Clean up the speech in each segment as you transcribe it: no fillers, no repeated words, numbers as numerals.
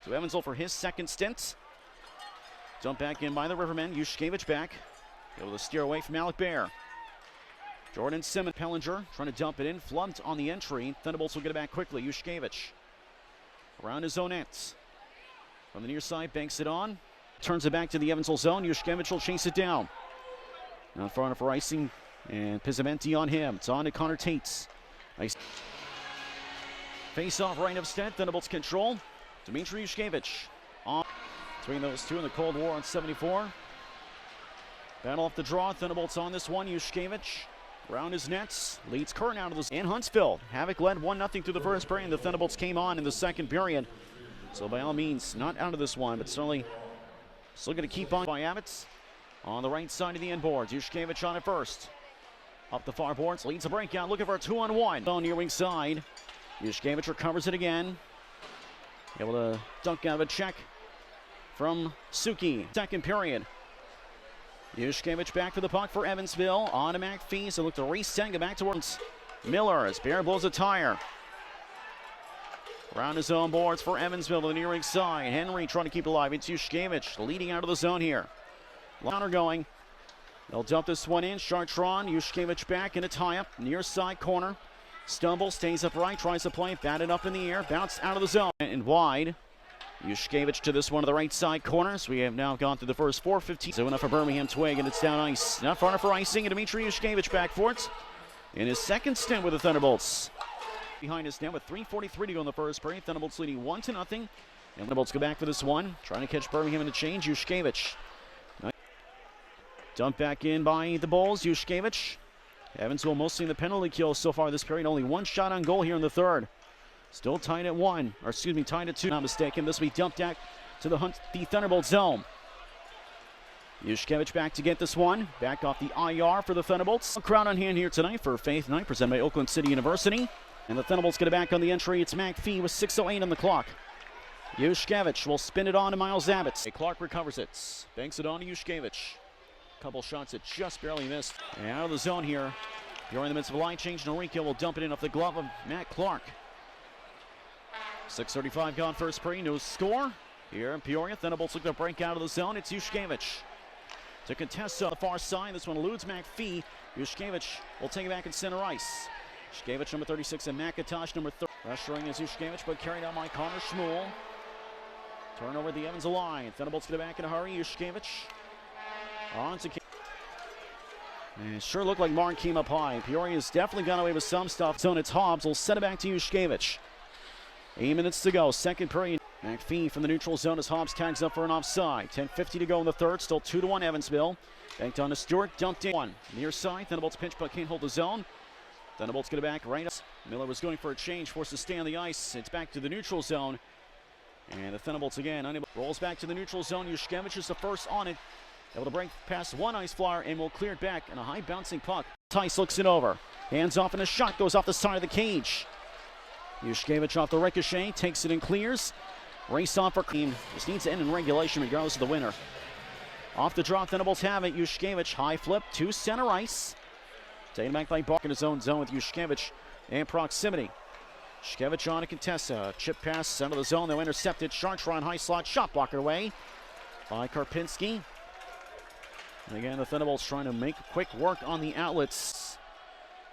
So Evansville for his second stint. Dumped back in by the Rivermen. Yushkevich back. Able to steer away from Alec Bear. Jordan Simmons, Pellinger trying to dump it in. Flumped on the entry. Thunderbolts will get it back quickly. Yushkevich around his own ends. From the near side, banks it on. Turns it back to the Evansville zone. Yushkevich will chase it down. Now in front for icing. And Pizzamenti on him. It's on to Connor Tates. Nice. Face off right of Stead. Thunderbolts control. Dmitry Yushkevich on between those two in the Cold War on 74. Battle off the draw. Thunderbolts on this one. Yushkevich around his nets. Leads Curtin out of this. And Huntsville. Havoc led 1-0 through the first period. The Thunderbolts came on in the second period. So by all means, not out of this one, but certainly still going to keep on by Abbott's. On the right side of the end boards. Yushkevich on it first. Up the far boards. Leads a breakout. Looking for a 2-on-1. On near wing side. Yushkevich recovers it again. Able to dunk out of a check from Suki. Second period. Yushkevich back to the puck for Evansville. On to McPhee. So look to reset. Go back towards Miller as Bear blows a tire. Around his own boards for Evansville to the near wing side. Henry trying to keep it alive. It's Yushkevich leading out of the zone here. Counter going. They'll dump this one in. Chartron. Yushkevich back in a tie-up. Near side corner. Stumble, stays upright, tries to play, batted up in the air, bounced out of the zone and wide. Yushkevich to this one to the right side corners. We have now gone through the first 4:15. So enough for Birmingham Twig, and it's down ice. Not far enough for icing, and Dmitry Yushkevich back for it in his second stint with the Thunderbolts. Behind us now with 3:43 to go in the first period. Thunderbolts leading 1-0. And Thunderbolts go back for this one, trying to catch Birmingham in a change. Yushkevich. Dumped back in by the Bulls. Yushkevich. Evansville mostly in the penalty kill so far this period. Only one shot on goal here in the third. Still tied at 1, or excuse me, tied at 2. Not mistaken. This will be dumped back to the Thunderbolt zone. Yushkevich back to get this one. Back off the IR for the Thunderbolts. A crowd on hand here tonight for Faith Night, presented by Oakland City University. And the Thunderbolts get it back on the entry. It's McPhee with 6:08 on the clock. Yushkevich will spin it on to Miles Abbott. Clark recovers it. Banks it on to Yushkevich. Couple shots that just barely missed. And out of the zone here. You're in the midst of a line change. Noriko will dump it in off the glove of Matt Clark. 6:35 gone first period. No score here in Peoria. Thunderbolts look to break out of the zone. It's Yushkevich to contest on the far side. This one eludes McPhee. Yushkevich will take it back in center ice. Yushkevich number 36 and McIntosh number 30. Rushing is Yushkevich, but carried out by Connor Schmuel. Turnover the Evans line. Thunderbolts get it back in a hurry. Yushkevich on to. And it sure looked like Martin came up high. Peoria's definitely gone away with some stuff. Zone, it's Hobbs. Will set it back to Yushkevich. 8 minutes to go. Second period. McPhee from the neutral zone as Hobbs tags up for an offside. 10:50 to go in the third. Still 2-1 Evansville. Banked on to Stewart. Dumped in. One. Near side. Thunderbolts pinch but can't hold the zone. Thunderbolts get it back right up. Miller was going for a change. Forced to stay on the ice. It's back to the neutral zone. And the Thunderbolts again unable. Rolls back to the neutral zone. Yushkevich is the first on it. Able to break past one ice flyer and will clear it back in a high bouncing puck. Tice looks it over. Hands off and a shot goes off the side of the cage. Yushkevich off the ricochet, takes it and clears. Race off for team. This needs to end in regulation regardless of the winner. Off the draw, Thunderbolts have it. Yushkevich high flip to center ice. Taken back by Bark in his own zone with Yushkevich and proximity. Yushkevich on to Contessa. Chip pass out of the zone. They'll intercept it. Chartron high slot. Shot blocked away by Karpinski. And again, the Thunderbolts trying to make quick work on the outlets.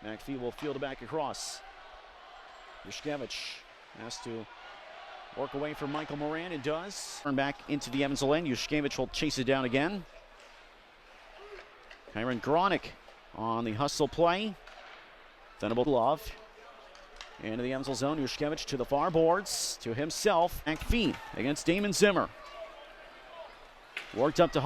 McPhee will field it back across. Yushkevich has to work away from Michael Moran and does. Turn back into the Evansville end. Yushkevich will chase it down again. Kyron Gronick on the hustle play. Thunderbolt glove. Into the Evansville zone. Yushkevich to the far boards. To himself. McPhee against Damon Zimmer. Worked up to